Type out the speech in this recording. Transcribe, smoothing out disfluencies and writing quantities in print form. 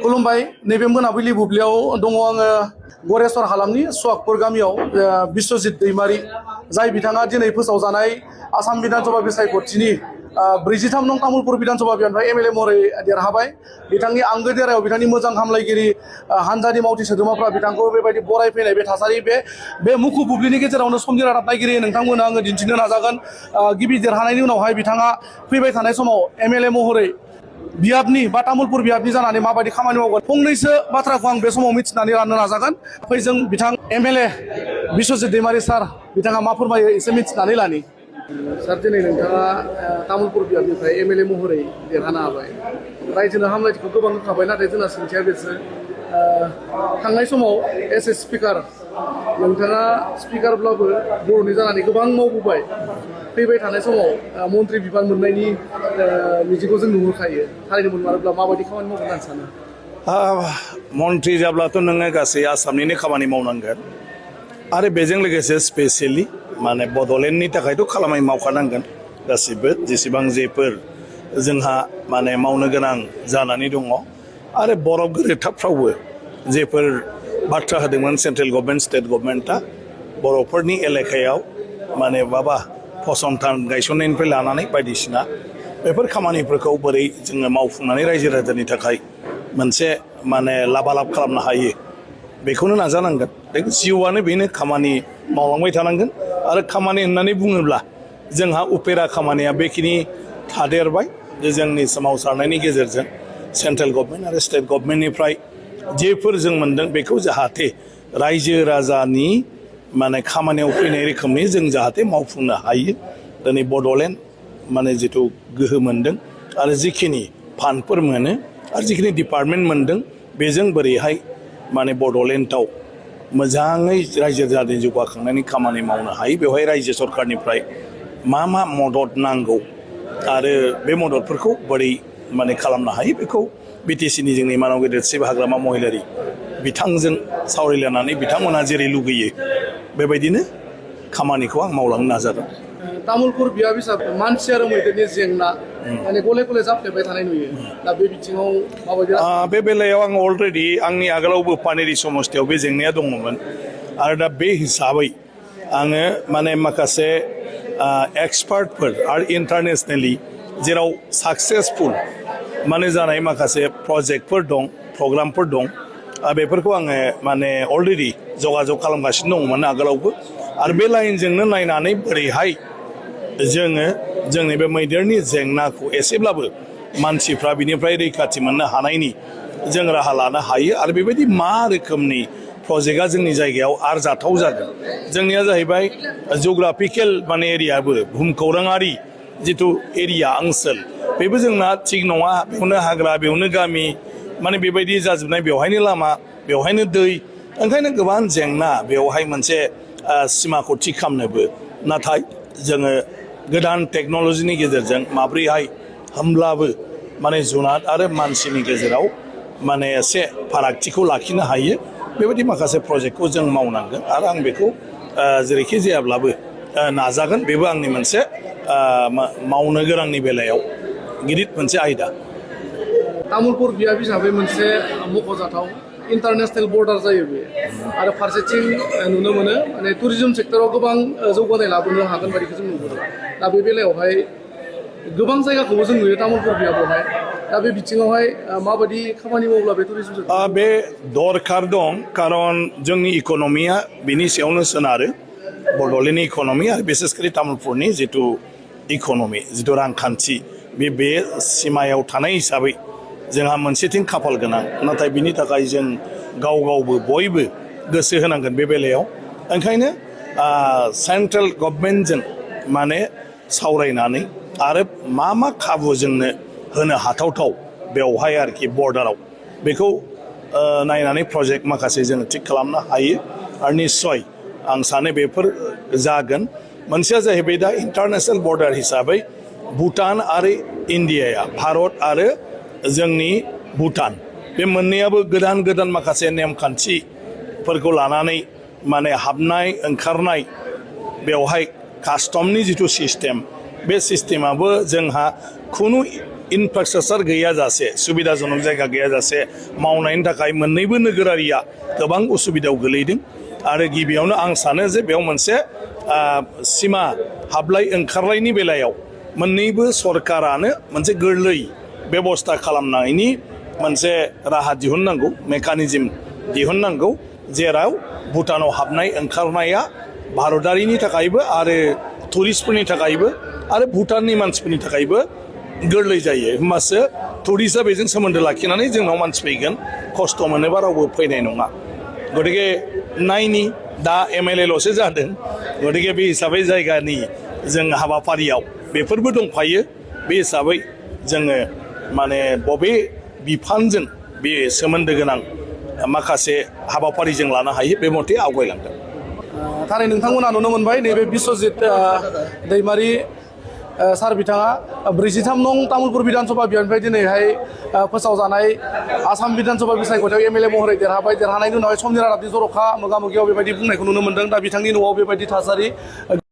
खुलुमबाय नैबे मोनाबिलि बुब्लियाव दङ आङो गरेस्वर हालामनि सुवाकपुर गामियाव बिश्वजित दैमारि जाय बिथाङा दिनै फोसावजानाय आसाम विधानसभा बिसायख'थिनि 43 नं तामुलपुर विधानसभा बियाननिफ्राय एमएलए महरै देरहाबाय बिथांनि आंगो देरायाव बिथांनि मोजां हामलायगिरि हानजानि मावथि सोद्रोमाफ्रा बिथांखौ बेबायदि बरायफैनाय बे थासारि बे मुखुब बुब्लिनि गेजेरावनो समनि रादाब नायगिरि नोंथांमोननो आङो दिन्थिनो नाजागोन गिबि देरहानायनि उनावहाय बिथाङा फैबाय थानाय समाव एमएलए महरै बियाबनि बा तामुलपुर बियाबनि जानानै माबायदि खामानि मावगोन फंनैसो बाथ्राखौ आं बे समाव मिथिनानै लानो नाजागोन फैजों बिथां एमएलए बिश्वजित दैमारि सार बिथाङा मा फोरमायो एसे मिथिनानै लानि सार दिनै नोंथाङा तामुलपुर बियाबनिफ्राय एमएलए महरै देरहानो हाबाय रायजोनो हामलायथिखौ गोबां होखाबाय नाथाय जोंना सोंथिया बेसो थांनाय समाव एस स्पिकार नोंथाङा स्पिकारब्लाबो बर'नि जानानै गोबां मावबोबाय फैबाय थानाय समाव मन्त्रि बिबान मोननायनि मिजिंखौ जों नुहुरखायो थारैनो मोनमारोब्ला माबायदि खामानि मावगोन होननानै सानो मन्त्रि जाब्लाथ' नोङो गासै आसामनिनो खामानि मावनांगोन आरो बेजों लोगोसे स्पेसियेलि माने बड'लेण्डनि थाखायथ' खामानि मावखानांगोन गासिबो जेसेबां जेफोर जोंहा माने मावनो गोनां जानानै दङ आरो बरफ गोरोबथाफ्रावबो जेफोर बाथ्रा होदोंमोन सेन्ट्रेल गभर्नमेन्ट स्टेट गभर्नमेन्टआ बर'फोरनि एलेकायाव माने माबा फसंथान गायसननायनिफ्राय लानानै बायदिसिना बेफोर खामानिफोरखौ बोरै जोङो मावफुंनानै रायजो राजानि थाखाय मोनसे माने लाबालाब खालामनो हायो बेखौनो नाजानांगोन जिउआनो बेनो खामानि मावलांबाय थानांगोन आरो खामानि होननानै बुङोब्ला जोंहा उपेरा खामानिया बेखिनि थादेरबाय जे जोंनि सोमावसारनायनि गेजेरजों सेन्ट्रेल गभर्नमेन्ट आरो स्टेट गभर्नमेन्टनिफ्राय जेफोर जों मोनदों बेखौ जाहाथे रायजो राजानि माने खामानियाव फैनाय रोखोमनि जों जाहाथे मावफुंनो हायो दिनै बड'लेण्ड माने जिथु गोहो मोनदों आरो जिखिनि फान्डफोर मोनो आरो जिखिनि डिपार्टमेन्ट मोनदों बेजों बोरैहाय माने बड'लेण्डआव मोजाङै रायजो राजानि जौगाखांनायनि खामानि मावनो हायो बेवहाय रायजो सरकारनिफ्राय मा मदद नांगौ आरो बे मददफोरखौ बोरै माने खालामनो हायो बेखौ बिटिसिनि जोंनि मानाव गेदेर शिब हाग्रामा महिलारि बिथांजों सावरायलायनानै बिथांमोना जेरै लुगैयो बेबायदिनो खामानिखौ आं मावलांनो नाजादों तामुलपुर बियाब हिसाबै मानसि आरो मैदेरनि जेंना माने गले गले जाफ्लेबाय थानाय नुयो दा बे बिथिङाव माबायदि बे बेलायाव आं अलरेडि आंनि आगोलावबो पानेरि समस्थियाव बे जेंनाया दङमोन आरो दा बे हिसाबै आङो माने माखासे एक्सपार्टफोर आरो इन्टारनेसनेलि जेराव साक्सेसफुल माने जानाय माखासे प्रजेक्टफोर दं प्रग्रामफोर दं बेफोरखौ आङो माने अलरेडि जगाजग खालामगासिनो दंमोन आगोलावबो आरो बे लाइनजोंनो नायनानै बोरैहाय जोङो जोंनि बे मैदेरनि जेंनाखौ एसेब्लाबो मानसिफ्रा बिनिफ्राय रैखाथि मोननो हानायनि जों राहा लानो हायो आरो बेबायदि मा रोखोमनि प्रजेक्टआ जोंनि जायगायाव आरजाथाव जागोन जोंनिया जाहैबाय जिअग्राफिकेल माने एरियाबो भुमखौराङारि जिथु एरिया ओनसोल बेबो जोंना थिग नङा बेयावनो हाग्रा बेयावनो गामि माने बेबायदि जाजोबनाय बेवहायनो लामा बेवहायनो दै ओंखायनो गोबां जेंना बेवहाय मोनसे सिमाखौ थि खालामनोबो नाथाय जोङो गोदान टेक्न'लजिनि गेजेरजों माब्रैहाय होमब्लाबो माने जुनाद आरो मानसिनि गेजेराव माने एसे फारागथिखौ लाखिनो हायो बेबायदि माखासे प्रजेक्टखौ जों मावनांगोन आरो आं बेखौ जेरैखि जायाब्लाबो नाजागोन बेबो आंनि मोनसे मावनो गोनांनि बेलायाव गिदिर मोनसे आयदा तामुलपुर बियाब हिसाबै मोनसे मख'जाथाव इन्टारनेशनेल बर्डार जायो बे आरो फारसेथिं नुनो मोनो माने टुरिजम सेक्टराव गोबां जौगानाय लाबोनो हागोन बायदिखौ जों नुहुरो दा बे बेलायावहाय गोबां जायगाखौबो जों नुयो तामुलपुर बियाबावहाय दा बे बिथिङावहाय माबायदि खामानि मावब्ला बे टुरिजम सेक्टर बे दरखार दं कारन जोंनि इक'नमिया बिनि सायावनो सोनारो बड'लेण्डनि इक'नमि आरो बिसेसकरि तामुलपुरनि जिथु इक'नमि जिथु रांखान्थि बे सिमायाव थानाय हिसाबै जोंहा मोनसेथिं खाफाल गोनां नाथाय बिनि थाखाय जों गावबो बयबो गोसो होनांगोन बे बेलायाव ओंखायनो सेन्ट्रेल गभर्नमेन्टजों माने सावरायनानै आरो मा खाबु जोंनो होनो हाथावथाव बेवहाय आरोखि बर्डाराव बेखौ नायनानै प्रजेक्ट माखासे जों थिग खालामनो हायो आरो निस्सय आं सानो बेफोर जागोन मोनसेया जाहैबाय दा इन्टारनेशनेल बर्डार हिसाबै भुटान आरो इन्डियाया भारत आरो जोंनि भुटान बे मोननैयाबो गोदान माखासे नेमखान्थिफोरखौ लानानै माने हाबनाय ओंखारनाय बेवहाय कास्टमनि जिथु सिस्टेम बे सिस्टेमाबो जोंहा खुनु इनफ्रास्ट्राक्चार गैयाजासे सुबिदाजनक जायगा गैयाजासे मावनायनि थाखाय मोननैबो नोगोरारिया गोबां उसुबिदायाव गोलैदों आरो गिबियावनो आं सानो जे बेयाव मोनसे सिमा हाबलाय ओंखारलायनि बेलायाव मोननैबो सरकारानो मोनसे गोरलै बेबस्था खालामनायनि मोनसे राहा दिहुननांगौ मेकानिजम दिहुननांगौ जेराव भुटानाव हाबनाय ओंखारनाया भारतारिनि थाखायबो आरो टुरिस्टफोरनि थाखायबो आरो भुटाननि मानसिफोरनि थाखायबो गोरलै जायो होमबासो टुरिस्टआ बेजों सोमोन्दो लाखिनानै जोंनाव मानसि फैगोन खस्थ' मोनोबा रावबो फैनाय नङा गतिके नायनि दा MLA ल'सो जादों गतिके बे हिसाबै जायगानि जों हाबाफारियाव बेफोरबो दंफायो बे हिसाबै जोङो माने बबे बिफानजों बे सोमोन्दो गोनां माखासे हाबाफारि जों लानो हायो बे मथे आवगायलांदों थारै नोंथांमोना नुनो मोनबाय नैबे बिश्वजित दैमारि सार बिथाङा 43 नं तामुलपुर बिधानसभा बियाननिफ्राय दिनैहाय फोसावजानाय आसाम बिधानसभा बिसायख'थियाव MLA महरै देरहाबाय देरहानायनि उनावहाय समनि रादाबनि जर'खा मोगा मोगियाव बेबायदि बुंनायखौ नुनो मोन्दों दा बिथांनि न'आव बेबायदि थासारि